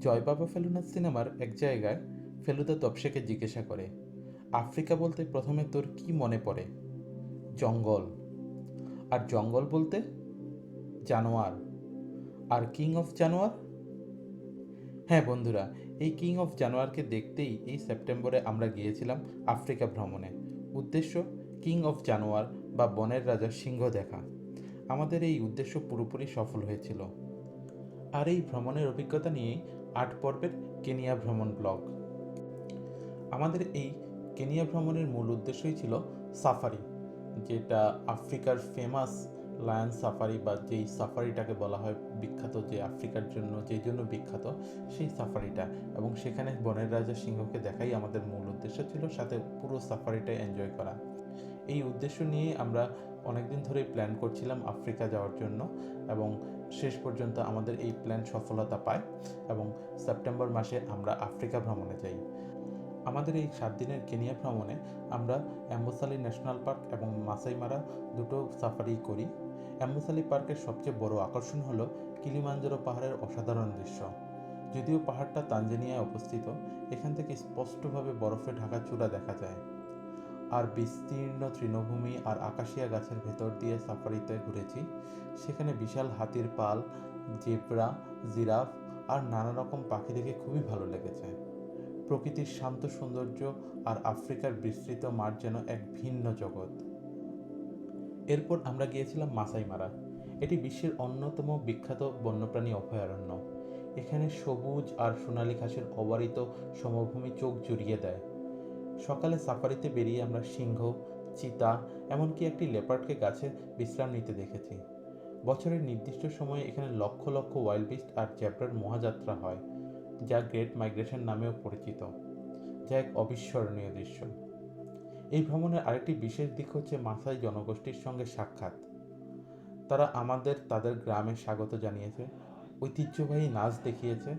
জয় বাবা ফেলুদা সিনেমার এক জায়গায় ফেলুদা তপসেকে জিজ্ঞাসা করে, আফ্রিকা বলতে প্রথমে তোর কি মনে পড়ে? জঙ্গল। আর জঙ্গল বলতে? জানোয়ার। আর কিং অফ জানোয়ার? হ্যাঁ বন্ধুরা, এই কিং অফ জানোয়ারকে দেখতেই এই সেপ্টেম্বরে আমরা গিয়েছিলাম আফ্রিকা ভ্রমণে। উদ্দেশ্য কিং অফ জানোয়ার বা বনের রাজা সিংহ দেখা। আমাদের এই উদ্দেশ্য পুরোপুরি সফল হয়েছিল। আর এই ভ্রমণের অভিজ্ঞতা নিয়েই ৮ পর্বের কেনিয়া ভ্রমণ ব্লগ। আমাদের এই কেনিয়া ভ্রমণের মূল উদ্দেশ্যই ছিল সাফারি, যেটা আফ্রিকার ফেমাস লায়ন সাফারি, বা যেই সাফারিটাকে বলা হয় বিখ্যাত, যে আফ্রিকার জন্য যেই জন্য বিখ্যাত সেই সাফারিটা, এবং সেখানে বনের রাজা সিংহকে দেখাই আমাদের মূল উদ্দেশ্য ছিল, সাথে পুরো সাফারিটাই এনজয় করা। এই উদ্দেশ্য নিয়ে আমরা অনেকদিন ধরেই প্ল্যান করছিলাম আফ্রিকা যাওয়ার জন্য, এবং শেষ পর্যন্ত আমাদের এই প্ল্যান সফলতা পায় এবং সেপ্টেম্বর মাসে আমরা আফ্রিকা ভ্রমণে যাই। আমাদের এই 7 দিনের কেনিয়া ভ্রমণে আমরা অ্যাম্বোসালি ন্যাশনাল পার্ক এবং মাসাই মারা দুটো সাফারি করি। অ্যাম্বোসালি পার্কের সবচেয়ে বড় আকর্ষণ হলো কিলিমাঞ্জারো পাহাড়ের অসাধারণ দৃশ্য। যদিও পাহাড়টা তানজানিয়ায় অবস্থিত, এখান থেকে স্পষ্টভাবে বরফে ঢাকা চূড়া দেখা যায়। আর বিস্তীর্ণ তৃণভূমি আর আকাশিয়া গাছের ভেতর দিয়ে সাফারিতে ঘুরেছি। সেখানে বিশাল হাতির পাল, জেব্রা, জিরাফ আর নানা রকম পাখি দেখে খুবই ভালো লেগেছে। প্রকৃতির শান্ত সৌন্দর্য আর আফ্রিকার বিস্তৃত মাঠ যেন এক ভিন্ন জগৎ। এরপর আমরা গিয়েছিলাম মাসাই মারা। এটি বিশ্বের অন্যতম বিখ্যাত বন্যপ্রাণী অভয়ারণ্য। এখানে সবুজ আর সোনালী ঘাসের অবারিত সমভূমি চোখ জুড়িয়ে দেয়। সকালে সাফারিতে বেরিয়ে আমরা সিংহ, চিতা, এমনকি একটি লেপার্ডকে গাছে বিশ্রাম নিতে দেখেছি। বছরের নির্দিষ্ট সময়ে এখানে লক্ষ লক্ষ ওয়াইল্ড বিস্ট আর জ্যাব্রার মহাযাত্রা হয়, যা গ্রেট মাইগ্রেশন নামেও পরিচিত, যা এক অবিস্মরণীয় দৃশ্য। এই ভ্রমণের আরেকটি বিশেষ দিক হচ্ছে মাসাই জনগোষ্ঠীর সঙ্গে সাক্ষাৎ। তারা আমাদের তাদের গ্রামে স্বাগত জানিয়েছে, ঐতিহ্যবাহী নাচ দেখিয়েছে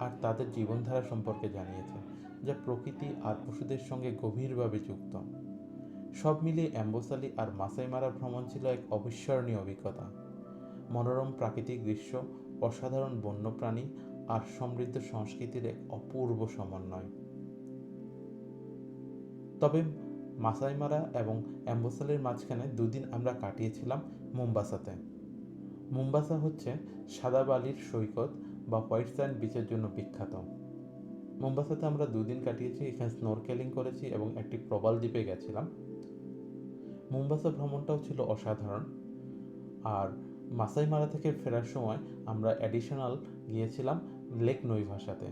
আর তাদের জীবনধারা সম্পর্কে জানিয়েছে, যা প্রকৃতি আর পশুদের সঙ্গে গভীরভাবে যুক্ত। সব মিলিয়ে অ্যাম্বোসালি আর মাসাই মারা ভ্রমণ ছিল এক অবিস্মরণীয় অভিজ্ঞতা। মনোরম প্রাকৃতিক দৃশ্য, অসাধারণ বন্যপ্রাণী আর সমৃদ্ধ সংস্কৃতির এক অপূর্ব সমন্বয়। তবে মাসাই মারা এবং অ্যাম্বোসালির মাঝখানে 2 দিন আমরা কাটিয়েছিলাম মোম্বাসাতে। মোম্বাসা হচ্ছে সাদা বালির সৈকত বা হোয়াইট স্যান্ড বিচের জন্য বিখ্যাত। মোম্বাসাতে আমরা 2 দিন কাটিয়েছি, এখানে স্নোরকেলিং করেছি এবং একটি প্রবাল দ্বীপে গেছিলাম। মোম্বাসা ভ্রমণটাও ছিল অসাধারণ। আর মাসাই মারা থেকে ফেরার সময় আমরা অ্যাডিশনাল গিয়েছিলাম লেক নৈভাসাতে।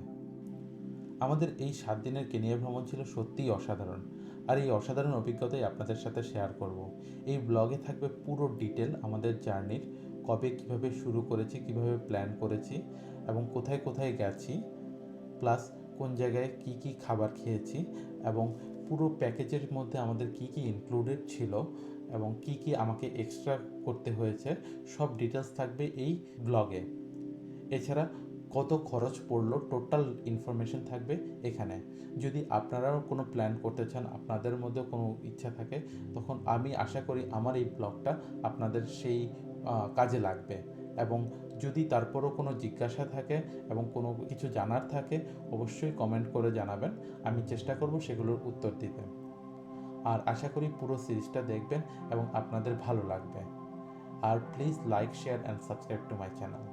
আমাদের এই 7 দিনের কেনিয়া ভ্রমণ ছিল সত্যিই অসাধারণ, আর এই অসাধারণ অভিজ্ঞতাই আপনাদের সাথে শেয়ার করব। এই ব্লগে থাকবে পুরো ডিটেল আমাদের জার্নির, কবে কিভাবে শুরু করেছি, কিভাবে প্ল্যান করেছি এবং কোথায় কোথায় গেছি, প্লাস কোন জায়গায় কি কি খাবার খেয়েছি, এবং পুরো প্যাকেজের মধ্যে আমাদের কি কি ইনক্লুডেড ছিল এবং কি কি আমাকে এক্সট্রা করতে হয়েছে, সব ডিটেলস থাকবে এই ব্লগে। এছাড়া কত খরচ পড়লো টোটাল ইনফরমেশন থাকবে এখানে। যদি আপনারাও কোনো প্ল্যান করতে চান, আপনাদের মধ্যে কোনো ইচ্ছা থাকে, তখন আমি আশা করি আমার এই ব্লগটা আপনাদের সেই কাজে লাগবে। এবং যদি তারপরও কোনো জিজ্ঞাসা থাকে এবং কোনো কিছু জানার থাকে, অবশ্যই কমেন্ট করে জানাবেন, আমি চেষ্টা করব সেগুলোর উত্তর দিতে। আর আশা করি পুরো সিরিজটা দেখবেন এবং আপনাদের ভালো লাগবে। আর please like, share and subscribe to my channel.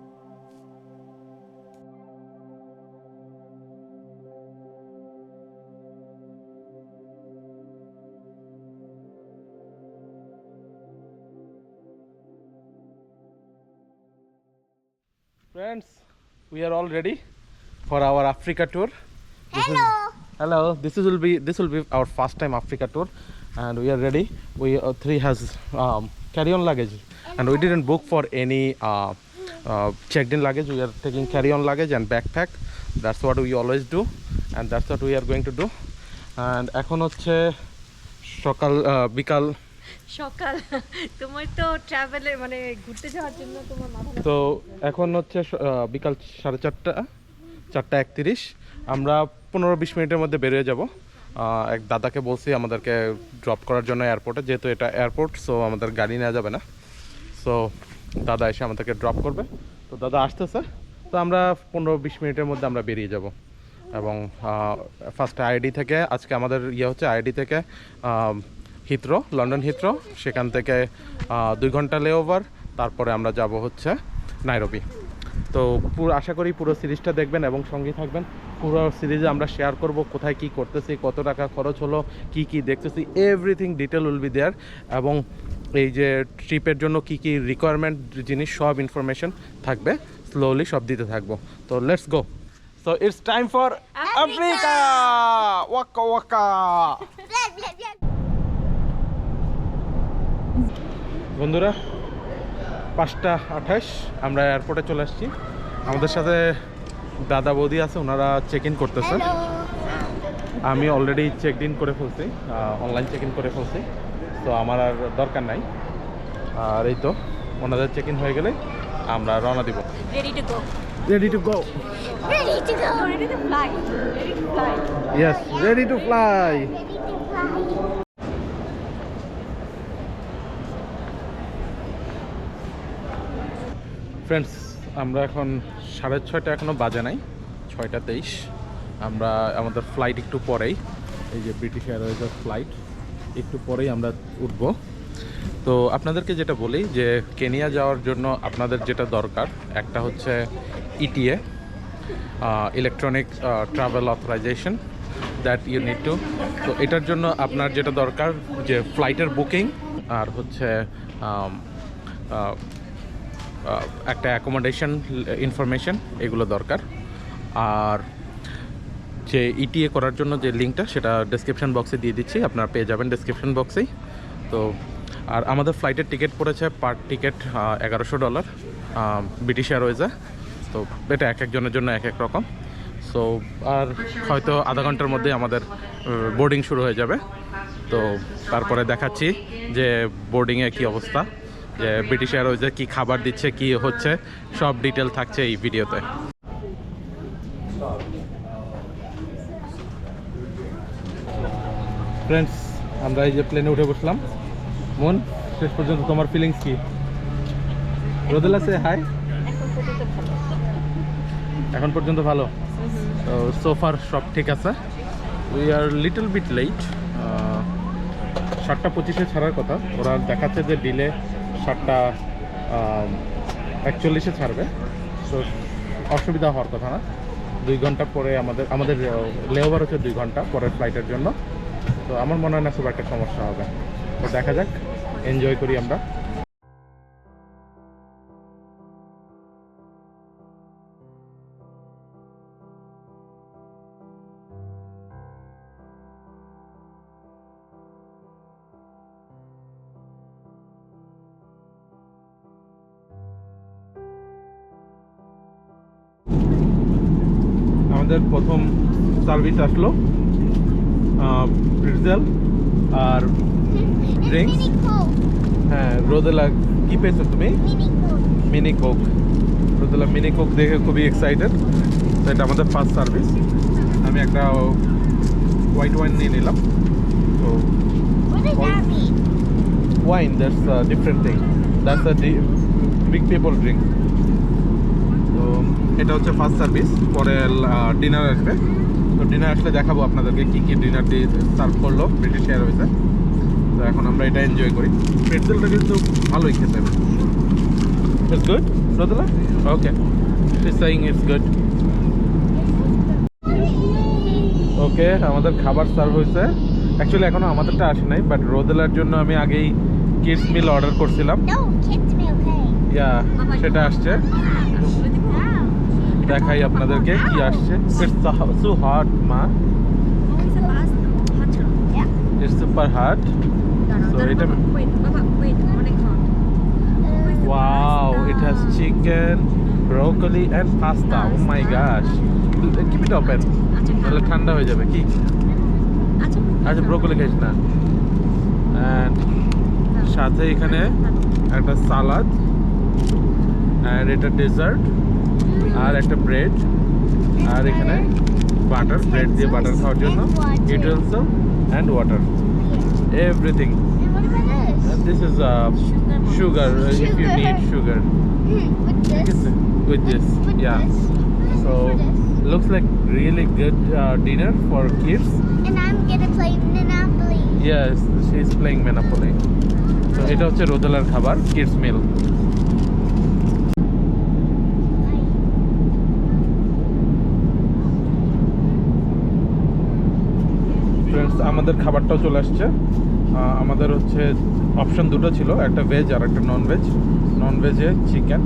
Friends, we are all ready for our Africa tour. Hello. This will be our first time Africa tour, and we are ready. We three has carry-on luggage, and we didn't book for any checked-in luggage. We are taking carry-on luggage and backpack. That's what we always do, and that's what we are going to do. And এখন হচ্ছে সকাল বিকাল সকাল তোমার তো ট্রাভেলে মানে ঘুরতে যাওয়ার জন্য তোমার মাথা তো এখন হচ্ছে বিকাল 4:30, 4:31। আমরা 15-20 মিনিটের মধ্যে বেরিয়ে যাব। এক দাদাকে বলছি আমাদেরকে ড্রপ করার জন্য এয়ারপোর্টে, যেহেতু এটা এয়ারপোর্ট, সো আমাদের গাড়ি নেওয়া যাবে না। সো দাদা এসে আমাদেরকে ড্রপ করবে। তো দাদা আসতেছে, তো আমরা 15-20 মিনিটের মধ্যে আমরা বেরিয়ে যাব। এবং ফার্স্ট আইডি থেকে আজকে আমাদের ইয়ে হচ্ছে আইডি থেকে হিথ্রো, লন্ডন হিথ্রো, সেখান থেকে 2 ঘন্টা লেওভার, তারপরে আমরা যাব হচ্ছে নাইরোবি। তো আশা করি পুরো সিরিজটা দেখবেন এবং সঙ্গে থাকবেন। পুরো সিরিজে আমরা শেয়ার করব কোথায় কি করতেছি, কত টাকা খরচ হলো, কি কি দেখতেছি, everything detail will be there. এবং এই যে ট্রিপের জন্য কি কি রিকোয়ারমেন্ট জিনিস সব ইনফরমেশন থাকবে, স্লোলি সব দিতে থাকবো। তো let's go. So it's time for Africa, Waka Waka. বন্ধুরা 5:28 আমরা এয়ারপোর্টে চলে আসছি। আমাদের সাথে দাদা বৌদি আছে, ওনারা চেক ইন করতেছে। আমি অলরেডি চেক ইন করে ফেলছি, অনলাইন চেক ইন করে ফেলছি, তো আমার আর দরকার নাই। আর এই তো ওনাদের চেক ইন হয়ে গেলে আমরা রওনা দিব। Ready to go. Ready to go. Ready to go. Ready to fly. Ready to fly. Yes, ready to fly. Friends, আমরা এখন 6:30, এখনও বাজে নাই, 6:23। আমরা আমাদের ফ্লাইট একটু পরেই, এই যে ব্রিটিশ এয়ারওয়েজের ফ্লাইট একটু পরেই আমরা উঠব। তো আপনাদেরকে যেটা বলি যে কেনিয়া যাওয়ার জন্য আপনাদের যেটা দরকার, একটা হচ্ছে ETA, electronic travel authorisation, that you need to. তো এটার জন্য আপনার যেটা দরকার যে ফ্লাইটের বুকিং, আর হচ্ছে একটা অ্যাকোমোডেশন ইনফরমেশন, এগুলো দরকার। আর যে ইটিএ করার জন্য যে লিঙ্কটা, সেটা ডেসক্রিপশন বক্সে দিয়ে দিচ্ছি, আপনারা পেয়ে যাবেন ডেসক্রিপশন বক্সেই। তো আর আমাদের ফ্লাইটের টিকিট পড়েছে পার টিকিট $1100 ব্রিটিশ এয়ারওয়েজে। তো এটা এক একজনের জন্য এক এক রকম। সো আর হয়তো আধা ঘন্টার মধ্যে আমাদের বোর্ডিং শুরু হয়ে যাবে। তো তারপরে দেখাচ্ছি যে বোর্ডিংয়ে কী অবস্থা, যে ব্রিটিশ এয়ারওয়েজে কী খাবার দিচ্ছে, কী হচ্ছে, সব ডিটেল থাকছে এই ভিডিওতে। ফ্রেন্ডস, আমরা এই যে প্লেনে উঠে বসলাম। মন, শেষ পর্যন্ত তোমার ফিলিংস কি? রোদেলা সে হাই। এখন পর্যন্ত ভালো। তো সোফার সব ঠিক আছে। We are little bit late. 7:25 ছাড়ার কথা, ওরা দেখাচ্ছে যে ডিলে 7:41 ছাড়বে। তো অসুবিধা হওয়ার কথা না। 2 ঘন্টা পরে আমাদের লেওভার হচ্ছে 2 ঘন্টা পরের ফ্লাইটের জন্য। তো আমার মনে হয় না খুব একটা সমস্যা হবে। তো দেখা যাক, এনজয় করি আমরা। আমাদের প্রথম সার্ভিস আসলো, প্রিটজেল আর ড্রিঙ্কস। হ্যাঁ, রোদেলা কি পেয়েছো তুমি? Mini coke. Rodela mini coke দেখে খুবই এক্সাইটেড। তো এটা আমাদের ফার্স্ট সার্ভিস। আমি একটা হোয়াইট ওয়াইন নিয়ে নিলাম। তো wine, that's different thing, that's a big people drink. তো এটা হচ্ছে ফার্স্ট সার্ভিস। পরে ডিনার আসবে। তো ডিনার আসলে দেখাবো আপনাদেরকে কী কী ডিনার সার্ভ করলো ব্রিটিশ এয়ারওয়েজে। তো এখন আমরা এটা এনজয় করি। প্রেটজেলটা কিন্তু ভালোই খেতে। It's good, Rodela? Okay, it's saying it's good. Okay, আমাদের খাবার সার্ভ হয়েছে। অ্যাকচুয়ালি এখনও আমাদেরটা আসে নাই, বাট রোদেলার জন্য আমি আগেই কিডস মিল অর্ডার করছিলাম। ইয়া, সেটা আসছে। দেখাই আপনাদেরকে কি আসছে। ইটস সো হট মা, ইটস সুপার হট। So এটা wow, it has chicken, broccoli and pasta. Oh my gosh, keep it open, তাহলে ঠান্ডা হয়ে যাবে। কি আচ্ছা, ব্রোকলি খাইস না। অ্যান্ড সাথে এখানে একটা সালাদ, অ্যান্ড এটা ডেজার্ট, আর একটা ব্রেড, আর এখানে বাটার, ব্রেড দিয়ে বাটার খাওয়ার জন্য utensil and water, everything. And this is sugar if you need sugar. With this. With this, With yeah. this. So looks like really good dinner for kids. And I'm gonna play Monopoly. Yes, she's playing Monopoly. So এটা হচ্ছে রোদেলার খাবার, kids meal. Friends, আমাদের খাবারটাও চলে আসছে। আমাদের হচ্ছে অপশন দুটো ছিল, একটা ভেজ আর একটা নন ভেজ। নন ভেজে চিকেন,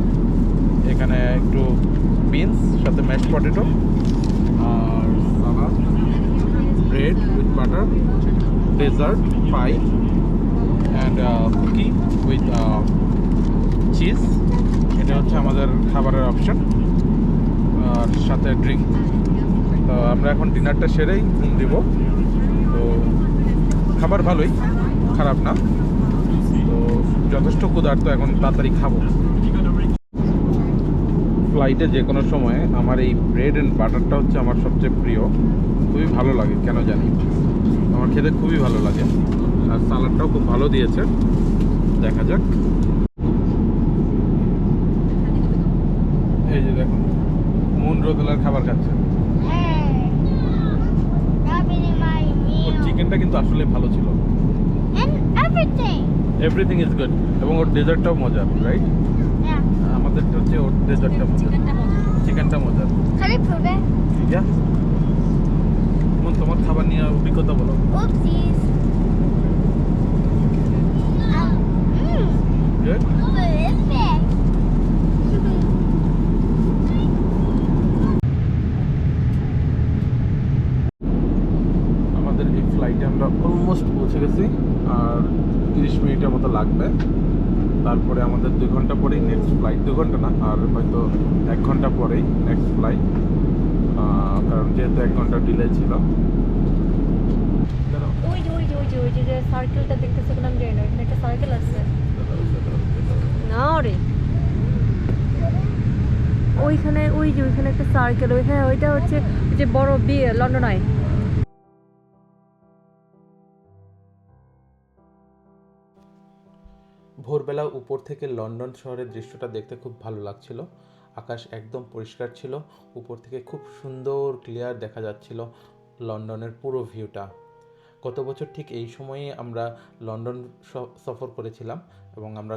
এখানে একটু বিনস, সাথে ম্যাশ পটেটো আর salad, bread with butter, dessert, pie and cookie with cheese. এটা হচ্ছে আমাদের খাবারের অপশন আর সাথে ড্রিঙ্ক। তো আমরা এখন ডিনারটা সেরেই ঘুম দিব। তো খাবার ভালোই, খারাপ না। তো যথেষ্ট ক্ষুধার্ত, এখন তাড়াতাড়ি খাবো। ফ্লাইটে যে কোনো সময় আমার এই ব্রেড অ্যান্ড বাটারটা হচ্ছে আমার সবচেয়ে প্রিয়। খুবই ভালো লাগে, কেন জানি আমার খেতে খুবই ভালো লাগে। আর সালাডটাও খুব ভালো দিয়েছে, দেখা যাক। এই যে দেখুন, মুন রোদেলার খাবার খাচ্ছে। Hey. That'll be my or meal. চিকেনটা কিন্তু আসলে ভালো ছিল। And everything. Everything is good, এবং ওর ডেজার্টটাও মজার, রাইট? Yeah. আমাদেরটা হচ্ছে ওর ডেজার্টটা মজার, চিকেনটা মজার। Can I prove it? ইয়া, তোমার খাবার নিয়ে অভিজ্ঞতা বলো। Oopsies. Good? Perfect. আমাদের এই ফ্লাইটে আমরা অলমোস্ট পৌঁছে গেছি, আর 30 মিনিটের মতো লাগবে। তারপরে আমাদের 2 ঘন্টা পরেই নেক্সট ফ্লাইট। 2 ঘন্টা না, আর হয়তো 1 ঘন্টা পরেই নেক্সট ফ্লাইট, কারণ যেহেতু 1 ঘন্টা ডিলে ছিল। ওই যে সার্কেলটা দেখতেছো কোন আমি জানি না, এখানে একটা সার্কেল আছে না রে, ওইখানে ওইখানে একটা সার্কেল, ওইখানে ওইটা হচ্ছে যে বড় বিয়ে লন্ডন আই। ভোরবেলা উপর থেকে লন্ডন শহরের দৃশ্যটা দেখতে খুব ভালো লাগছিল। আকাশ একদম পরিষ্কার ছিল, উপর থেকে খুব সুন্দর ক্লিয়ার দেখা যাচ্ছিল লন্ডনের পুরো ভিউটা। গত বছর ঠিক এই সময়ে আমরা লন্ডন সফর করেছিলাম, এবং আমরা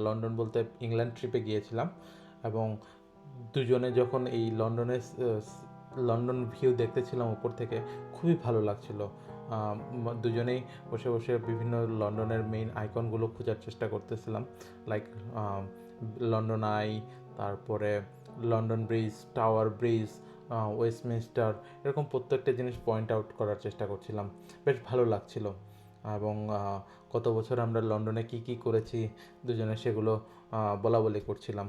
লন্ডন বলতে ইংল্যান্ড ট্রিপে গিয়েছিলাম। এবং দুজনে যখন এই লন্ডন ভিউ দেখতেছিলাম উপর থেকে, খুবই ভালো লাগছিল। দুজনেই বসে বসে বিভিন্ন লন্ডনের মেইন আইকনগুলো খোঁজার চেষ্টা করতেছিলাম, লাইক লন্ডন আই, তারপরে London bridge, tower bridge, Westminster, এরকম প্রত্যেকটা জিনিস পয়েন্ট আউট করার চেষ্টা করছিলাম। বেশ ভালো লাগছিল। এবং গত বছর আমরা লন্ডনে কি করেছি দুজনে সেগুলো বলা বলি করছিলাম।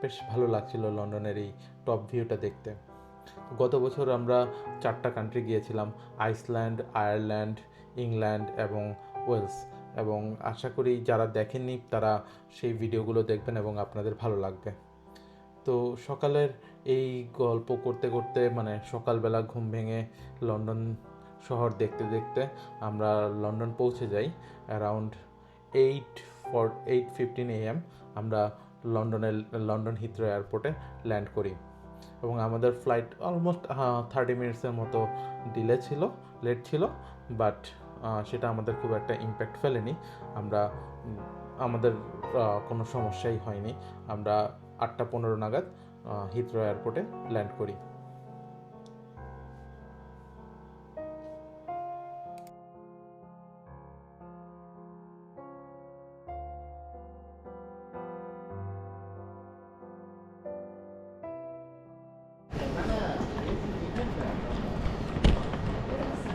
বেশ ভালো লাগছিল লন্ডনের এই টপ ভিউটা দেখতে। গত বছর আমরা 4টা কান্ট্রি গিয়েছিলাম, আইসল্যান্ড, আয়ারল্যান্ড, ইংল্যান্ড এবং ওয়েলস। এবং আশা করি যারা দেখেননি তারা সেই ভিডিওগুলো দেখবেন এবং আপনাদের ভালো লাগবে। তো সকালের এই গল্প করতে করতে, মানে সকালবেলা ঘুম ভেঙে লন্ডন শহর দেখতে দেখতে আমরা লন্ডন পৌঁছে যাই অ্যারাউন্ড 8:15 AM। আমরা লন্ডন হিথ্রো এয়ারপোর্টে ল্যান্ড করি, এবং আমাদের ফ্লাইট অলমোস্ট 30 মিনিটসের মতো লেট ছিল, বাট সেটা আমাদের খুব একটা ইম্প্যাক্ট ফেলেনি। আমাদের কোনো সমস্যাই হয়নি। আমরা 8:15 নাগাদ হিথ্রো এয়ারপোর্টে ল্যান্ড করি।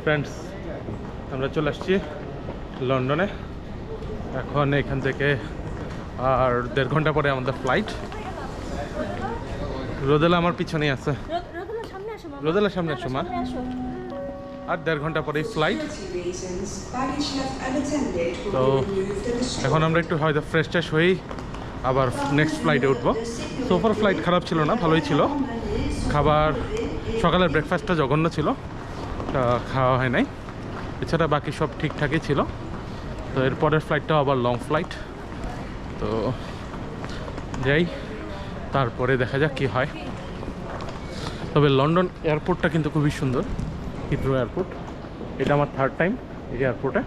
ফ্রেন্ডস, আমরা চলে আসছি লন্ডনে। এখন এখান থেকে আর 1.5 ঘন্টা পরে আমাদের ফ্লাইট। রোদেলা আমার পিছনেই আছে। রোদেলার সামনে আসো মা। আর 1.5 ঘন্টা পরেই ফ্লাইট। তো এখন আমরা একটু হয়তো ফ্রেশ ট্রেশ হয়েই আবার নেক্সট ফ্লাইটে উঠবো। সোফার ফ্লাইট খারাপ ছিল না, ভালোই ছিল। খাবার, সকালের ব্রেকফাস্টটা জঘন্য ছিল, খাওয়া হয় নাই। এছাড়া বাকি সব ঠিকঠাকই ছিল। তো এরপরের ফ্লাইটটাও আবার লং ফ্লাইট। তো যাই, তারপরে দেখা যাক কী হয়। তবে লন্ডন এয়ারপোর্টটা কিন্তু খুবই সুন্দর, হিথ্রো এয়ারপোর্ট। এটা আমার থার্ড টাইম এই এয়ারপোর্টে।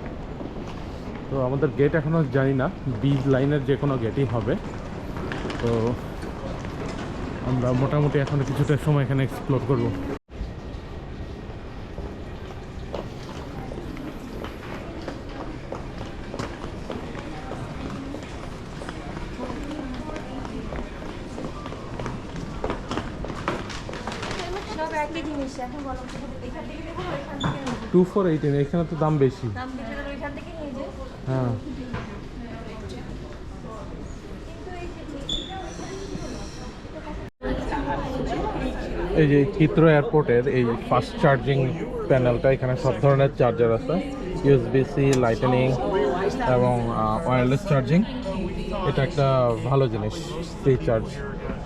তো আমাদের গেট এখনও জানি না, বিজ লাইনের যে কোনো গেটই হবে। তো আমরা মোটামুটি এখনও কিছুটা সময় এখানে এক্সপ্লোর করব। সব একই জিনিস, এখন বলো এখান থেকে দেখো ওইখান থেকে নেবো। 2418, এখানে তো দাম বেশি। দাম দেখে তাহলে ওইখান থেকে নিয়ে যাই। হ্যাঁ, এই যে হিথ্রো এয়ারপোর্টের এই ফাস্ট চার্জিং প্যানেলটা, এখানে সব ধরনের চার্জার আছে, ইউএসবি-সি, লাইটেনিং এবং ওয়্যারলেস চার্জিং। এটা একটা ভালো জিনিস, ফ্রি চার্জ।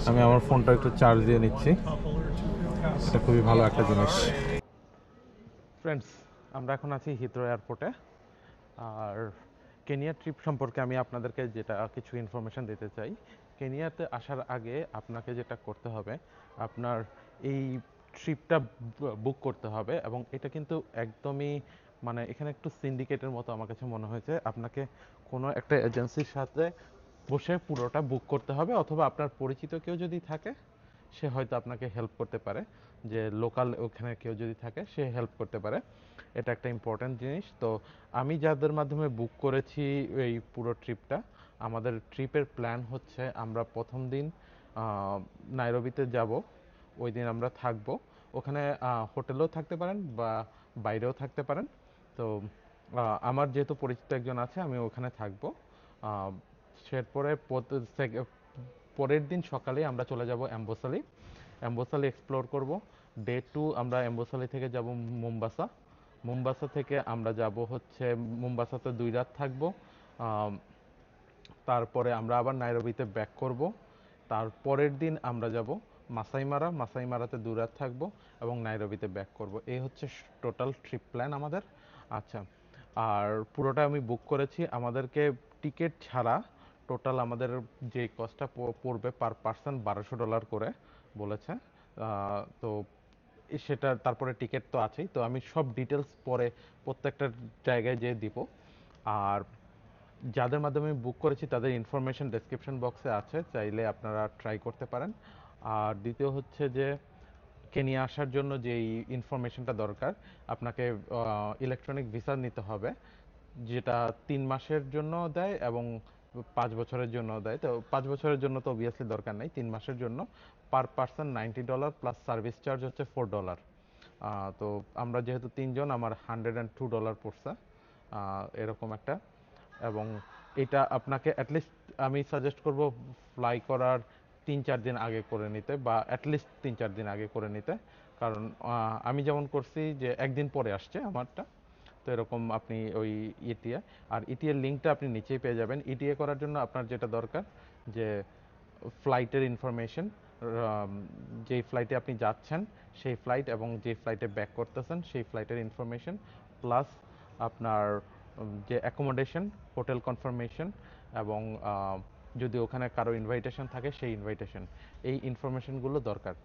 আমি আমার ফোনটা একটু চার্জ দিয়ে নিচ্ছি, এটা খুবই ভালো একটা জিনিস। ফ্রেন্ডস, আমরা এখন আছি হিথ্রো এয়ারপোর্টে। আর কেনিয়া ট্রিপ সম্পর্কে আমি আপনাদেরকে যেটা কিছু ইনফরমেশন দিতে চাই। কেনিয়াতে আসার আগে আপনাকে যেটা করতে হবে, আপনার এই ট্রিপটা বুক করতে হবে। এবং এটা কিন্তু একদমই মানে এখানে একটু সিন্ডিকেটের মতো আমার কাছে মনে হয়েছে। আপনাকে কোনো একটা এজেন্সির সাথে বসে পুরোটা বুক করতে হবে, অথবা আপনার পরিচিত কেউ যদি থাকে সে হয়তো আপনাকে হেল্প করতে পারে, যে লোকাল ওখানে কেউ যদি থাকে সে হেল্প করতে পারে। এটা একটা ইম্পর্ট্যান্ট জিনিস। তো আমি যাদের মাধ্যমে বুক করেছি এই পুরো ট্রিপটা, আমাদের ট্রিপের প্ল্যান হচ্ছে আমরা প্রথম দিন নাইরোবিতে যাব। ওই দিন আমরা থাকবো ওখানে, হোটেলেও থাকতে পারেন বা বাইরেও থাকতে পারেন। তো আমার যেহেতু পরিচিত একজন আছে, আমি ওখানে থাকবো। সেরপরে পরের দিন সকালে আমরা চলে যাব অ্যাম্বোসালি। অ্যাম্বোসালি এক্সপ্লোর করব। ডে 2 আমরা অ্যাম্বোসালি থেকে যাব মোম্বাসা। মোম্বাসা থেকে আমরা যাব হচ্ছে, মোম্বাসাতে 2 রাত থাকবো। তারপরে আমরা আবার নাইরোবিতে ব্যাক করব। তারপরের দিন আমরা যাব মাসাই মারা। মাসাই মারাতে 2 রাত থাকবো এবং নাইরোবিতে ব্যাক করব। এই হচ্ছে টোটাল ট্রিপ প্ল্যান আমাদের। আচ্ছা, আর পুরোটা আমি বুক করেছি। আমাদেরকে টিকিট ছাড়া টোটাল আমাদের যে কস্টটা পড়বে পার পার্সন $1200 করে বলেছে। তো সেটা তারপরে টিকিট তো আছেই। তো আমি সব ডিটেলস পরে প্রত্যেকটা জায়গায় যেয়ে দিব। আর যাদের মাধ্যমে বুক করেছি তাদের ইনফরমেশন ডেসক্রিপশন বক্সে আছে, চাইলে আপনারা ট্রাই করতে পারেন। আর দ্বিতীয় হচ্ছে যে কেনিয়া আসার জন্য যেই ইনফরমেশনটা দরকার, আপনাকে ইলেকট্রনিক ভিসা নিতে হবে, যেটা 3 মাসের জন্য দেয় এবং 5 বছরের জন্য দেয়। তো 5 বছরের জন্য তো অবভিয়াসলি দরকার নাই, 3 মাসের জন্য per person $90 plus service charge হচ্ছে $4। তো আমরা যেহেতু 3 জন, আমার $102 পড়ছে এরকম একটা। এবং এটা আপনাকে অ্যাটলিস্ট আমি সাজেস্ট করব ফ্লাই করার 3-4 দিন আগে করে নিতে, বা অ্যাটলিস্ট 3-4 দিন আগে করে নিতে। কারণ আমি যেমন করছি যে একদিন পরে আসছে আমারটা। তো এরকম আপনি ওই ইটিএ, আর ইটিএর লিঙ্কটা আপনি নিচেই পেয়ে যাবেন। ইটিএ করার জন্য আপনার যেটা দরকার, যে ফ্লাইটের ইনফরমেশন, যেই ফ্লাইটে আপনি যাচ্ছেন সেই ফ্লাইট, এবং যে ফ্লাইটে ব্যাক করতেছেন সেই ফ্লাইটের ইনফরমেশন, প্লাস আপনার যে অ্যাকোমোডেশন, হোটেল কনফার্মেশন, এবং যদি ওখানে কারো ইনভাইটেশন থাকে সেই ইনভাইটেশন, এই ইনফরমেশনগুলো দরকার।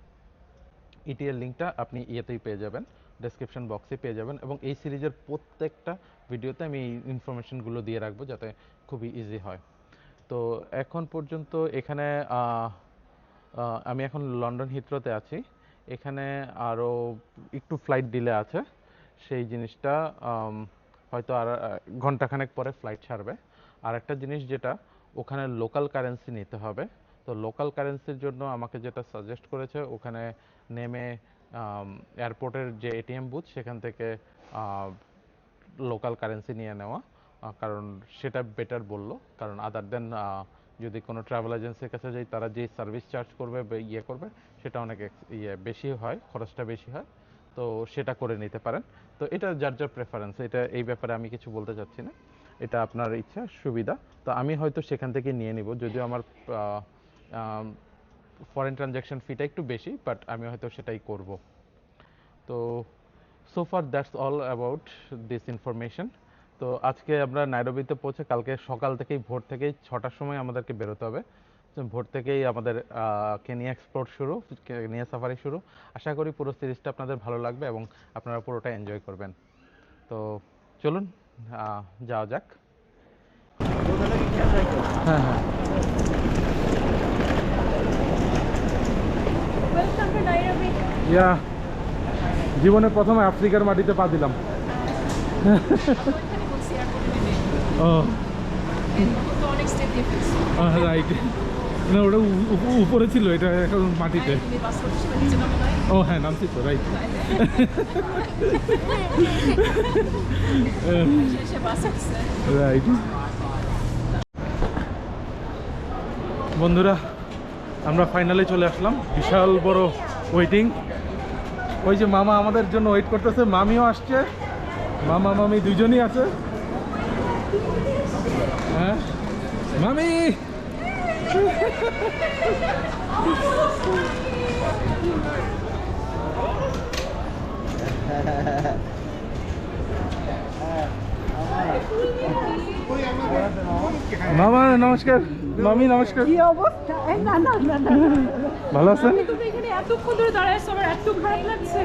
ইটিএর লিঙ্কটা আপনি ইয়েতেই পেয়ে যাবেন, ডেসক্রিপশন বক্সে পেয়ে যাবেন। এবং এই সিরিজের প্রত্যেকটা ভিডিওতে আমি এই ইনফরমেশনগুলো দিয়ে রাখবো যাতে খুবই ইজি হয়। তো এখন পর্যন্ত এখানে আমি এখন লন্ডন হিথ্রোতে আছি। এখানে আরও একটু ফ্লাইট ডিলে আছে, সেই জিনিসটা হয়তো আর ঘন্টাখানেক পরে ফ্লাইট ছাড়বে। আর একটা জিনিস যেটা, ওখানে লোকাল কারেন্সি নিতে হবে। তো লোকাল কারেন্সির জন্য আমাকে যেটা সাজেস্ট করেছে, ওখানে নেমে এয়ারপোর্টের যে এটিএম বুথ সেখান থেকে লোকাল কারেন্সি নিয়ে নেওয়া, কারণ সেটা বেটার বললো। কারণ আদার দেন যদি কোনো ট্রাভেল এজেন্সির কাছে যাই, তারা যে সার্ভিস চার্জ করবে বা ইয়ে করবে, সেটা অনেক বেশি হয়, খরচটা বেশি হয়। তো সেটা করে নিতে পারেন। তো এটা যার যার প্রেফারেন্স, এটা এই ব্যাপারে আমি কিছু বলতে চাচ্ছি না, এটা আপনার ইচ্ছা সুবিধা। তো আমি হয়তো সেখান থেকে নিয়ে নিব, যদিও আমার ফরেন ট্রানজ্যাকশন ফিটা একটু বেশি, বাট আমি হয়তো সেটাই করব। তো so far that's all about this information. তো আজকে আমরা নাইরোবিতে পৌঁছে কালকে সকাল থেকেই ভোর থেকেই 6টার সময় আমাদেরকে বেরোতে হবে। তো ভোর থেকেই আমাদের কেনিয়া এক্সপ্লোর শুরু, কেনিয়া সাফারি শুরু। আশা করি পুরো সিরিজটা আপনাদের ভালো লাগবে এবং আপনারা পুরোটা এনজয় করবেন। তো চলুন যাওয়া যাক। হ্যাঁ হ্যাঁ, ওয়েলকাম টু নাইরোবি। ইয়া জীবনে প্রথমে আফ্রিকার মাটিতে পা দিলাম। ও রাইট, না ওটা উপরে ছিল, এটা এখন মাটিতে। ও হ্যাঁ, নামছি তো, রাইট। রাইট বন্ধুরা, আমরা ফাইনালি চলে আসলাম। বিশাল বড় ওয়েটিং। ওই যে মামা আমাদের জন্য ওয়েট করতেছে, মামিও আসছে, মামা মামি দুজনই আছে। হ্যাঁ মামি, মামা নমস্কার, মামি নমস্কার। কি অবস্থা? এই না না না না, ভালো আছেন? তুমি এখানে এতক্ষণ ধরে দাঁড়ায় আছো, আমার এত খারাপ লাগছে।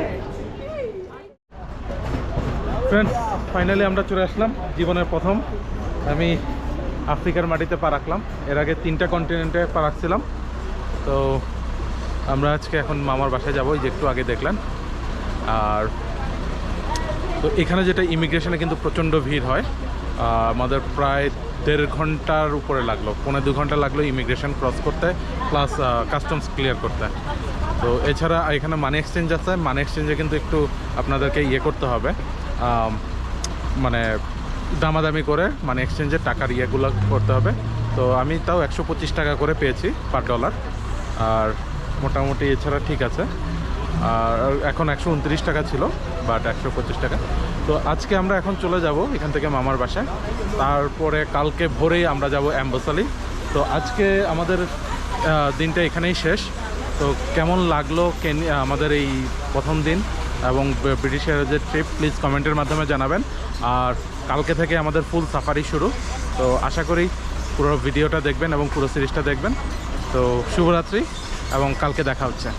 ফ্রেন্ডস, ফাইনালি আমরা চলে আসলাম। জীবনের প্রথম আমি আফ্রিকার মাটিতে পা রাখলাম। এর আগে 3টা কন্টিনেন্টে পা রাখছিলাম। তো আমরা আজকে এখন মামার বাসায় যাবো, যে একটু আগে দেখলেন। আর তো এখানে যেটা ইমিগ্রেশনে কিন্তু প্রচণ্ড ভিড় হয়। আমাদের প্রায় 1.5 ঘন্টার উপরে লাগলো, 1.5-2 ঘন্টা লাগলো ইমিগ্রেশন ক্রস করতে, প্লাস কাস্টমস ক্লিয়ার করতে। তো এছাড়া এখানে মানি এক্সচেঞ্জ আছে। মানি এক্সচেঞ্জে কিন্তু একটু আপনাদেরকে করতে হবে, মানে দামাদামি করে মানি এক্সচেঞ্জের টাকার ইয়েগুলো করতে হবে। তো আমি তাও 125 টাকা করে পেয়েছি পার ডলার। আর মোটামুটি এছাড়া ঠিক আছে। আর এখন 129 টাকা ছিল, বাট 125 টাকা। তো আজকে আমরা এখন চলে যাব এখান থেকে মামার বাসায়। তারপরে কালকে ভোরেই আমরা যাব অ্যাম্বাসালি। তো আজকে আমাদের দিনটা এখানেই শেষ। তো কেমন লাগলো আমাদের এই প্রথম দিন এবং ব্রিটিশ এয়ারওয়েজের ট্রিপ, প্লিজ কমেন্টের মাধ্যমে জানাবেন। আর কালকে থেকে আমাদের ফুল সাফারি শুরু। তো আশা করি পুরো ভিডিওটা দেখবেন এবং পুরো সিরিজটা দেখবেন। তো শুভরাত্রি এবং কালকে দেখা হচ্ছে।